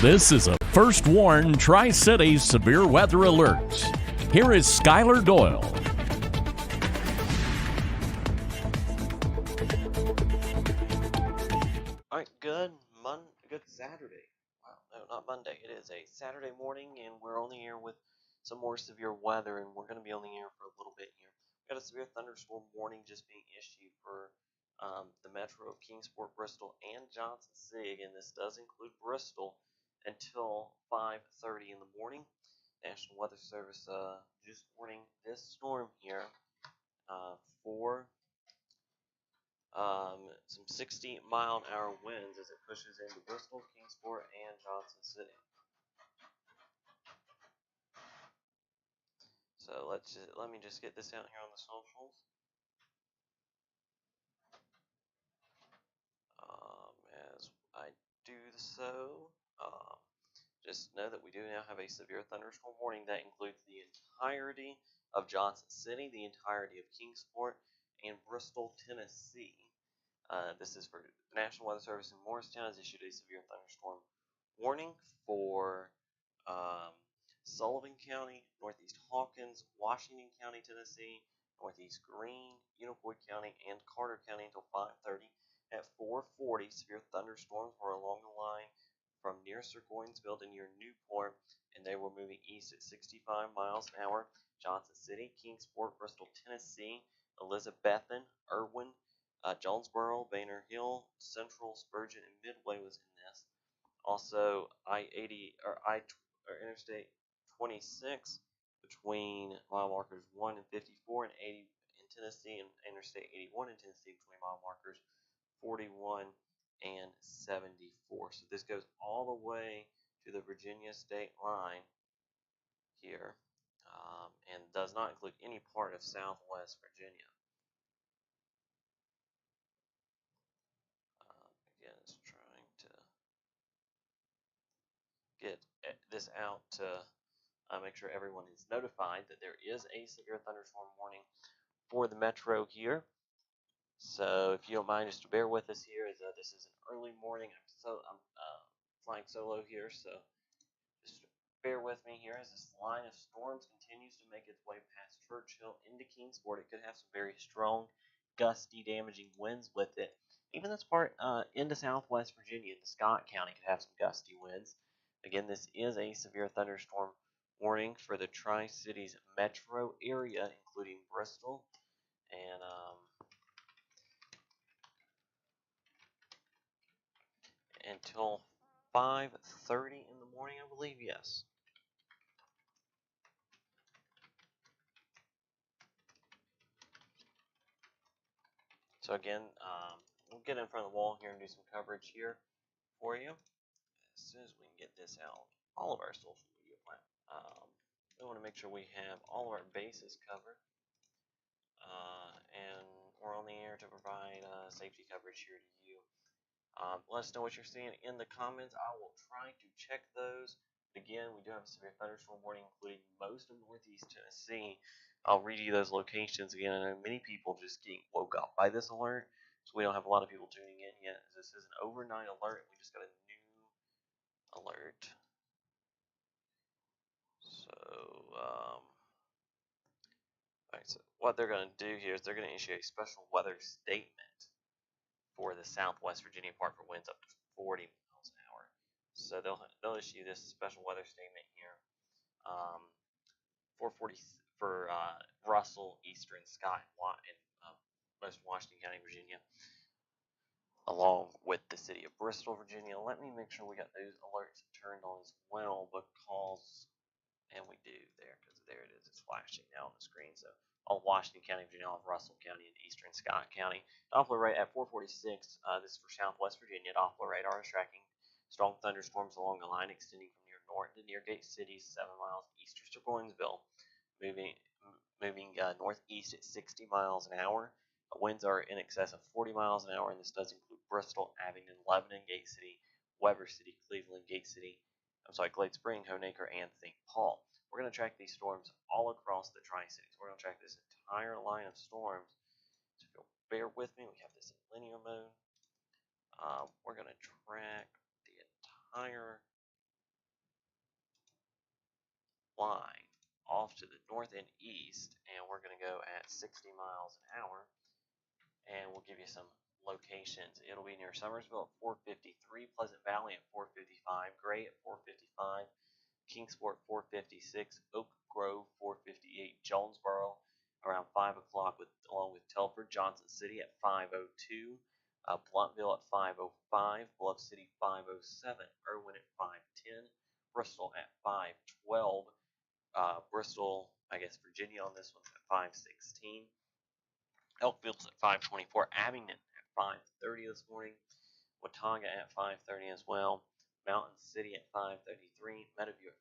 This is a First Warn Tri-Cities Severe Weather Alert. Here is Skylar Doyle. All right, good Saturday. Wow, no, not Monday. It is a Saturday morning, and we're on the air with some more severe weather, and we're going to be on the air for a little bit here. We've got a severe thunderstorm warning just being issued for the metro of Kingsport, Bristol, and Johnson City. Again, this does include Bristol until 5:30 in the morning. National Weather Service just warning this storm here for some 60-mile-an-hour winds as it pushes into Bristol, Kingsport, and Johnson City. So let me just get this out here on the socials. As I do so, just know that we do now have a severe thunderstorm warning that includes the entirety of Johnson City, the entirety of Kingsport, and Bristol, Tennessee. This is for the National Weather Service in Morristown has issued a severe thunderstorm warning for Sullivan County, Northeast Hawkins, Washington County, Tennessee, Northeast Greene, Unicoi County, and Carter County until 5:30. At 4:40, severe thunderstorms were along the line from near Sir-Goinsville to near Newport, and they were moving east at 65 miles an hour. Johnson City, Kingsport, Bristol, Tennessee, Elizabethton, Irwin, Jonesboro, Banner Hill, Central, Spurgeon, and Midway was in this. Also, Interstate 26 between mile markers 1 and 54 and 80 in Tennessee, and Interstate 81 in Tennessee between mile markers 41 and 74. So this goes all the way to the Virginia state line here, and does not include any part of Southwest Virginia. Again, it's trying to get this out to make sure everyone is notified that there is a severe thunderstorm warning for the metro here. So if you don't mind, just to bear with us here, as this is an early morning. I'm flying solo here, so just bear with me here as this line of storms continues to make its way past Churchill into Kingsport. It could have some very strong, gusty, damaging winds with it. Even this part into Southwest Virginia, into Scott County, could have some gusty winds. Again, this is a severe thunderstorm warning for the Tri-Cities metro area, including Bristol and until 5:30 in the morning, I believe. Yes. So again, we'll get in front of the wall here and do some coverage here for you as soon as we can get this out. All of our social media platforms. We want to make sure we have all of our bases covered, and we're on the air to provide safety coverage here to you. Let us know what you're seeing in the comments. I will try to check those. Again, we do have a severe thunderstorm warning, including most of northeast Tennessee. I'll read you those locations again. I know many people just getting woke up by this alert, so we don't have a lot of people tuning in yet. This is an overnight alert. We just got a new alert. So, alright, so what they're going to do here is they're going to issue a special weather statement for the Southwest Virginia part for winds up to 40 miles an hour. So they'll issue this special weather statement here. 440 for Russell, Eastern, Scott, and Western Washington County, Virginia, along with the city of Bristol, Virginia. Let me make sure we got those alerts turned on as well, because, and we do there, because there it is. It's flashing now on the screen. So all Washington County, Virginia, all of Russell County, and Eastern Scott County. Doppler radar at 446. This is for Southwest Virginia. Doppler radar is tracking strong thunderstorms along the line extending from near Norton to near Gate City, 7 miles east of Sir-Goinsville, moving northeast at 60 miles an hour. Winds are in excess of 40 miles an hour, and this does include Bristol, Abingdon, Lebanon, Gate City, Weber City, Cleveland, Glade Spring, Honaker, and St. Paul. We're going to track these storms all across the Tri-Cities. We're going to track this entire line of storms. So if you'll bear with me, we have this in linear mode. We're going to track the entire flying off to the north and east, and we're going to go at 60 miles an hour, and we'll give you some locations. It'll be near Summersville at 453, Pleasant Valley at 455, Gray at 455, Kingsport 456, Oak Grove 458, Jonesboro around 5 o'clock along with Telford, Johnson City at 502, Blountville at 505, Bluff City 507, Irwin at 510, Bristol at 512, Bristol, I guess Virginia on this one at 516, Elkville's at 524, Abingdon at 530 this morning, Watauga at 530 as well, Mountain City at 533, Meadowview at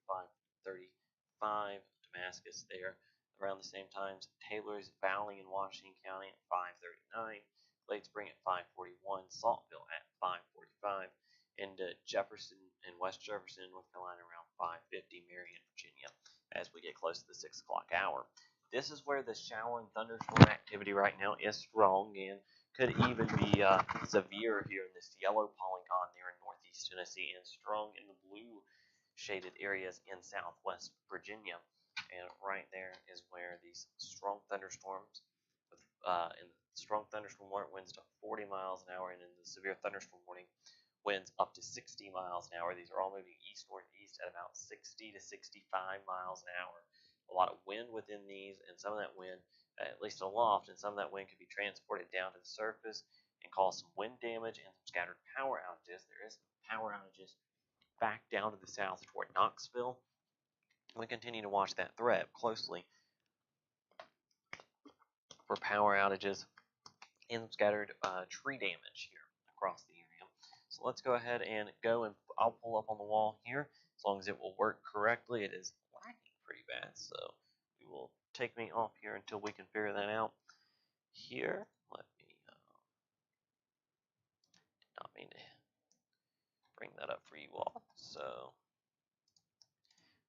535, Damascus there around the same times, Taylor's Valley in Washington County at 539, Glade Spring at 541, Saltville at 545, and Jefferson and West Jefferson, North Carolina around 550, Marion, Virginia, as we get close to the 6 o'clock hour. This is where the shower and thunderstorm activity right now is strong and could even be severe here in this yellow polygon there in northeast Tennessee and strong in the blue shaded areas in southwest Virginia. And right there is where these strong thunderstorms in strong thunderstorm warning winds to 40 miles an hour, and in the severe thunderstorm warning winds up to 60 miles an hour. These are all moving east northeast at about 60 to 65 miles an hour. A lot of wind within these, and some of that wind, at least aloft, and some of that wind could be transported down to the surface and cause some wind damage and some scattered power outages. There is power outages back down to the south toward Knoxville. We continue to watch that threat closely for power outages and scattered tree damage here across the area. So let's go ahead and I'll pull up on the wall here. As long as it will work correctly, it is lagging pretty bad, so we will take me off here until we can figure that out. Here, let me not mean to bring that up for you all. So,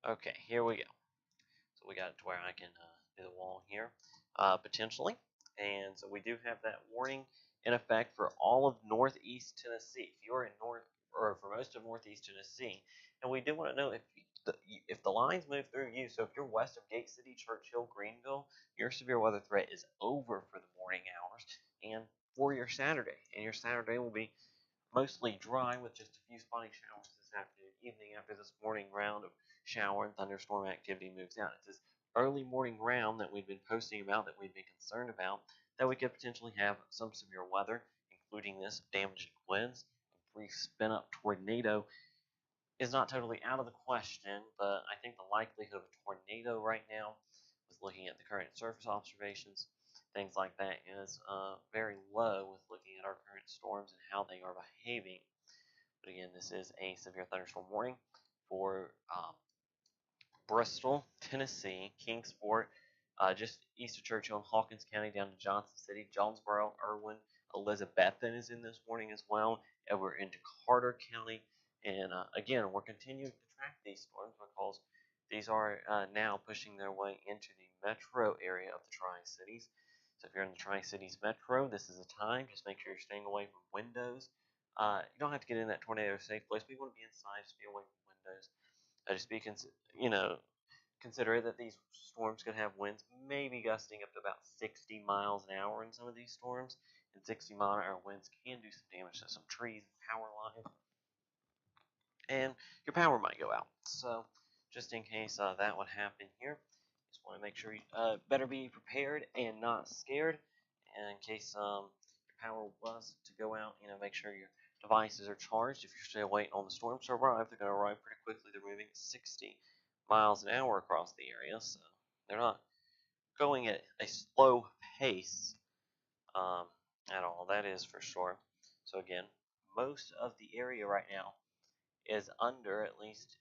okay, here we go. So we got it to where I can do the wall here, potentially. And so we do have that warning in effect for all of northeast Tennessee. If you're in or for most of northeast Tennessee, and we do want to know if the lines move through you. So if you're west of Gate City, Churchill, Greenville, your severe weather threat is over for the morning hours and for your Saturday. And your Saturday will be mostly dry with just a few spotty showers this afternoon, evening after this morning round of shower and thunderstorm activity moves out. It's this early morning round that we've been posting about, that we've been concerned about, that we could potentially have some severe weather, including this damaging winds. A brief spin up tornado is not totally out of the question, but I think the likelihood of a tornado right now, with looking at the current surface observations, things like that, is very low with looking at our current storms and how they are behaving. But again, this is a severe thunderstorm warning for Bristol, Tennessee, Kingsport, just east of Churchill and Hawkins County down to Johnson City, Jonesboro, Irwin, Elizabethton is in this warning as well, and we're into Carter County. And again, we're continuing to track these storms because these are now pushing their way into the metro area of the Tri-Cities. So if you're in the Tri-Cities metro, this is a time. Just make sure you're staying away from windows. You don't have to get in that tornado safe place, but you want to be inside, just be away from windows. Just be consider that these storms could have winds maybe gusting up to about 60 miles an hour in some of these storms. And 60-mile-an-hour winds can do some damage to some trees and power lines. And your power might go out. So just in case that would happen here, just want to make sure you better be prepared and not scared. And in case your power was to go out, make sure your devices are charged. If you're still waiting on the storms to arrive, they're going to arrive pretty quickly. They're moving at 60 miles an hour across the area, so they're not going at a slow pace at all. That is for sure. So again, most of the area right now is under, at least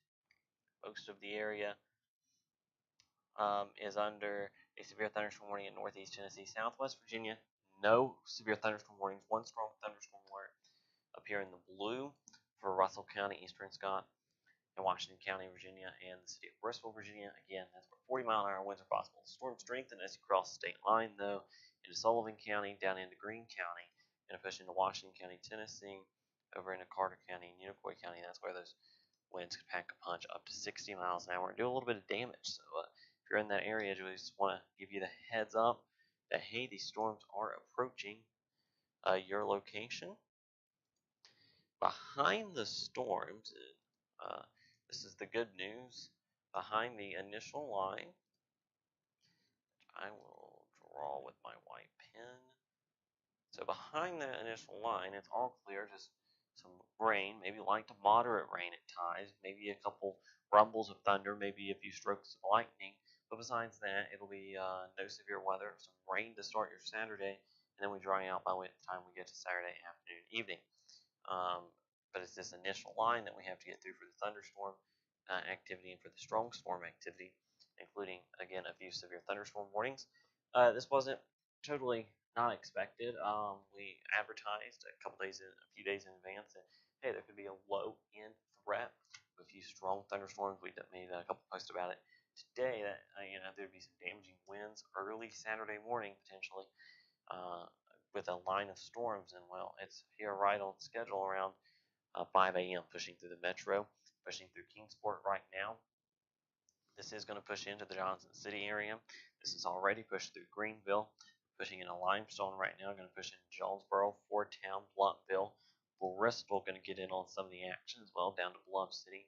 most of the area is under a severe thunderstorm warning in northeast Tennessee. Southwest Virginia, no severe thunderstorm warnings. One strong thunderstorm alert up here in the blue for Russell County, Eastern Scott, and Washington County, Virginia, and the city of Bristol, Virginia. Again, that's where 40-mile-an-hour winds are possible. Storm strengthen as you cross the state line, though, into Sullivan County, down into Greene County, and push into Washington County, Tennessee, over into Carter County and Unicoi County. That's where those Winds could pack a punch up to 60 miles an hour and do a little bit of damage. So if you're in that area, I just want to give you the heads up that, hey, these storms are approaching your location. Behind the storms, this is the good news. Behind the initial line, I will draw with my white pen. So behind that initial line, it's all clear, just some rain, maybe light to moderate rain at times, maybe a couple rumbles of thunder, maybe a few strokes of lightning. But besides that, it'll be no severe weather, some rain to start your Saturday, and then we dry out by the time we get to Saturday afternoon, evening. But it's this initial line that we have to get through for the thunderstorm activity and for the strong storm activity, including, again, a few severe thunderstorm warnings. This wasn't totally not expected. We advertised a few days in advance that, hey, there could be a low end threat with a few strong thunderstorms. We made a couple posts about it today that there'd be some damaging winds early Saturday morning potentially with a line of storms. And well, it's here right on schedule around 5 a.m. pushing through the metro, pushing through Kingsport right now. This is going to push into the Johnson City area. This is already pushed through Greenville, pushing into Limestone right now, going to push into Jonesboro, Fordtown, Blountville. Bristol going to get in on some of the action as well, down to Bluff City.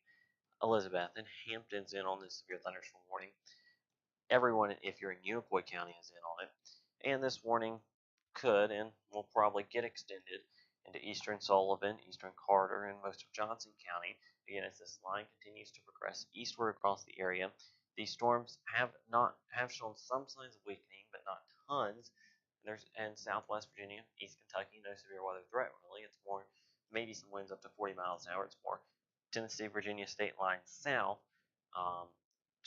Elizabeth and Hampton's in on this severe thunderstorm warning. Everyone, if you're in Unicoi County, is in on it. And this warning could and will probably get extended into eastern Sullivan, eastern Carter, and most of Johnson County. Again, as this line continues to progress eastward across the area, these storms have shown some signs of weakening, but not tons. And Southwest Virginia, East Kentucky, no severe weather threat really. It's more maybe some winds up to 40 miles an hour. It's more Tennessee, Virginia state line south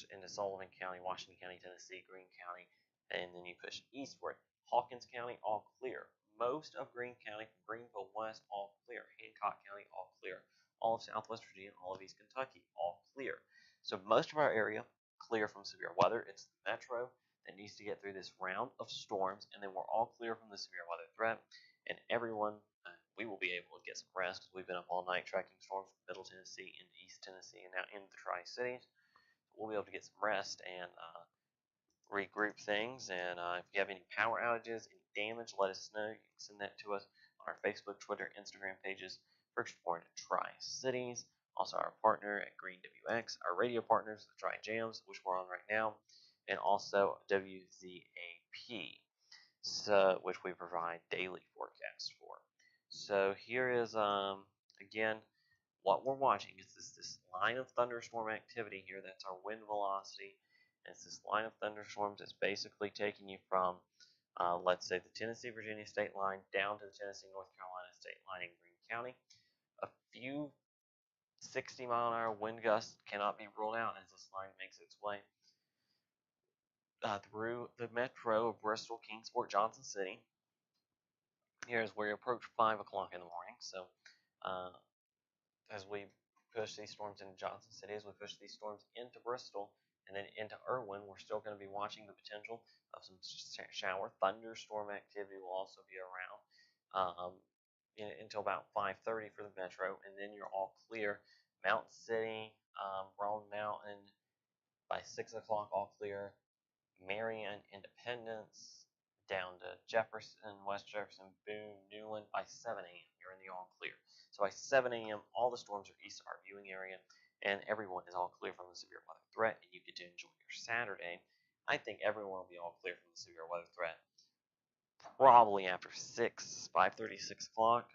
into Sullivan County, Washington County, Tennessee, Greene County, and then you push eastward. Hawkins County, all clear. Most of Greene County from Greenville west, all clear. Hancock County, all clear. All of Southwest Virginia, all of East Kentucky, all clear. So most of our area clear from severe weather. It's the metro that needs to get through this round of storms, and then we're all clear from the severe weather threat. And everyone, we will be able to get some rest because we've been up all night tracking storms from Middle Tennessee into East Tennessee and now into the Tri-Cities. We'll be able to get some rest and regroup things. And if you have any power outages, any damage, let us know. You can send that to us on our Facebook, Twitter, Instagram pages. First Report at Tri-Cities. Also our partner at Green WX, our radio partners, the Tri Jams, which we're on right now, and also WZAP, which we provide daily forecasts for. So here is again what we're watching is this line of thunderstorm activity here. That's our wind velocity. And it's this line of thunderstorms that's basically taking you from, let's say, the Tennessee-Virginia state line down to the Tennessee-North Carolina state line in Greene County. A few 60-mile-an-hour wind gusts cannot be ruled out as this line makes its way through the metro of Bristol, Kingsport, Johnson City. Here's where you approach 5 o'clock in the morning. So as we push these storms into Johnson City, as we push these storms into Bristol, and then into Irwin, we're still going to be watching the potential of some shower. Thunderstorm activity will also be around until about 5:30 for the metro, and then you're all clear. Mountain City, Roan Mountain, by 6 o'clock, all clear. Marion, Independence, down to Jefferson, West Jefferson, Boone, Newland, by 7 a.m. You're in the all clear. So by 7 a.m., all the storms are east of our viewing area, and everyone is all clear from the severe weather threat, and you get to enjoy your Saturday. I think everyone will be all clear from the severe weather threat probably after 5:30, 6 o'clock.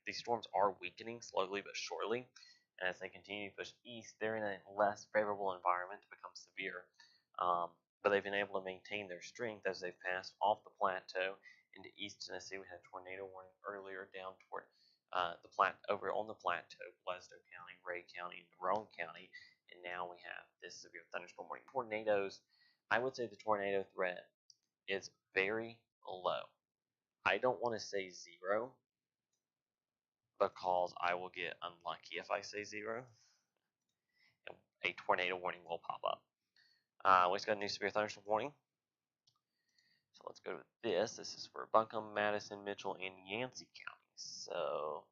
These storms are weakening slowly but surely, and as they continue to push east, they're in a less favorable environment to become severe. But they've been able to maintain their strength as they've passed off the plateau into East Tennessee. We had a tornado warning earlier down toward over on the plateau, Bledsoe County, Ray County, and Roane County, and now we have this severe thunderstorm warning. Tornadoes, I would say the tornado threat is very low. I don't want to say 0 because I will get unlucky if I say 0. A tornado warning will pop up. We just got a new severe thunderstorm warning. So let's go to this. This is for Buncombe, Madison, Mitchell, and Yancey counties. So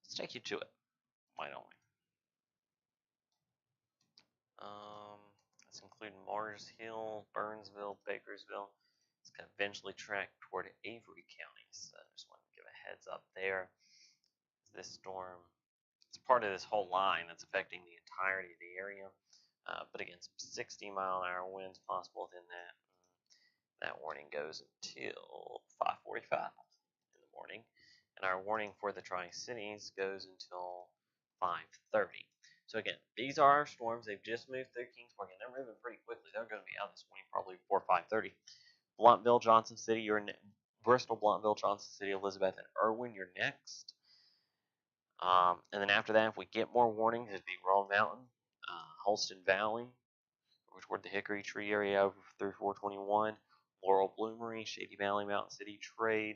let's take you to it. Why don't we? including Mars Hill, Burnsville, Bakersville. It's going to eventually track toward Avery County. So I just want to give a heads up there. This storm, it's part of this whole line that's affecting the entirety of the area. But again, some 60-mile-an-hour winds possible within that. That warning goes until 5:45 in the morning, and our warning for the Tri-Cities goes until 5:30. So again, these are our storms. They've just moved through Kingsport, and they're moving pretty quickly. They're going to be out this morning probably before 5:30. Bluntville, Johnson City, Bristol, Bluntville, Johnson City, Elizabeth, and Irwin, you're next. And then after that, if we get more warnings, it'd be Roan Mountain, Holston Valley, over toward the Hickory Tree area over through 421, Laurel Bloomery, Shady Valley, Mountain City Trade,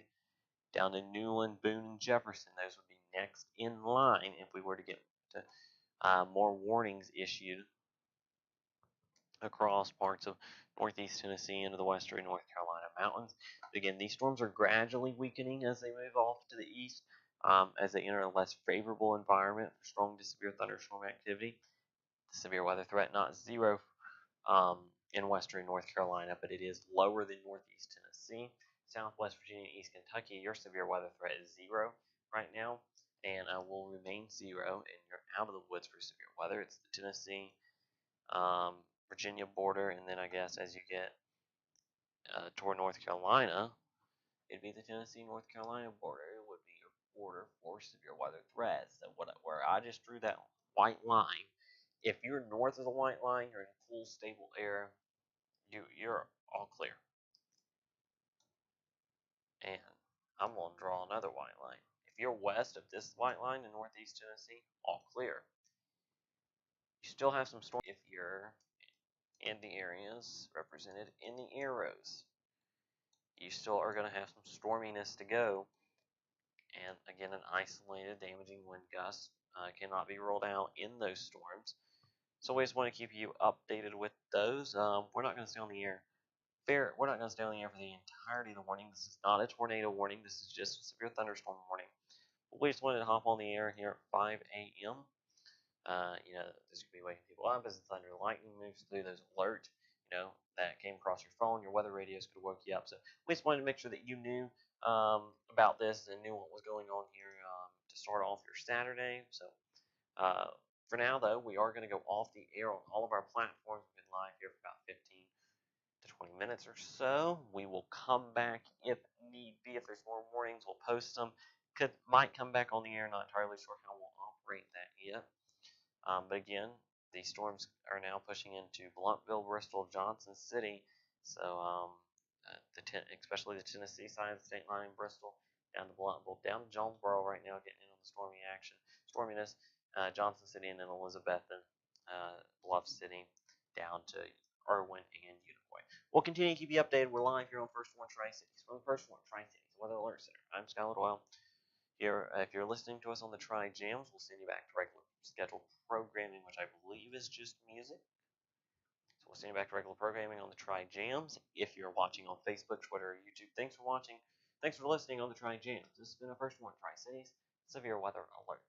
down to Newland, Boone, and Jefferson. Those would be next in line if we were to get to more warnings issued across parts of northeast Tennessee into the western North Carolina mountains. But again, these storms are gradually weakening as they move off to the east, as they enter a less favorable environment for strong to severe thunderstorm activity. The severe weather threat not zero in western North Carolina, but it is lower than northeast Tennessee. Southwest Virginia, East Kentucky, your severe weather threat is 0 right now, and will remain 0, and you're out of the woods for severe weather. It's the Tennessee, Virginia border, and then I guess as you get toward North Carolina, it'd be the Tennessee-North Carolina border. It would be your border for severe weather threats. So where I just drew that white line, if you're north of the white line, you're in cool, stable air, you're all clear. And I'm going to draw another white line. If you're west of this white line in northeast Tennessee, all clear. You still have some storm if you're in the areas represented in the arrows. You still are going to have some storminess to go. And again, an isolated damaging wind gust cannot be ruled out in those storms. So we just want to keep you updated with those. We're not going to stay on the air. We're not going to stay on the air for the entirety of the warning. This is not a tornado warning. This is just a severe thunderstorm warning. But we just wanted to hop on the air here at 5 a.m. This could be waking people up as the thunder and lightning moves through. Those alerts, that came across your phone, your weather radios could have woke you up. So we just wanted to make sure that you knew about this and knew what was going on here to start off your Saturday. So for now, though, we are going to go off the air on all of our platforms. We've been live here for about 15 to 20 minutes or so. We will come back if need be. If there's more warnings, we'll post them. Might come back on the air. Not entirely sure how we'll operate that yet. But again, these storms are now pushing into Bluntville, Bristol, Johnson City. So especially the Tennessee side of the state line, Bristol, down to Bluntville, down to Jonesboro right now, getting in on the storminess. Johnson City, and then Elizabethton, Bluff City, down to Irwin and Unicoi. We'll continue to keep you updated. We're live here on First Warn Tri-Cities. From the First Warn Tri-Cities Weather Alert Center, I'm Skylar Doyle. Here, if you're listening to us on the Tri-Jams, we'll send you back to regular scheduled programming, which I believe is just music. So we'll send you back to regular programming on the Tri-Jams. If you're watching on Facebook, Twitter, or YouTube, thanks for watching. Thanks for listening on the Tri-Jams. This has been a First Warn Tri-Cities Severe Weather Alert.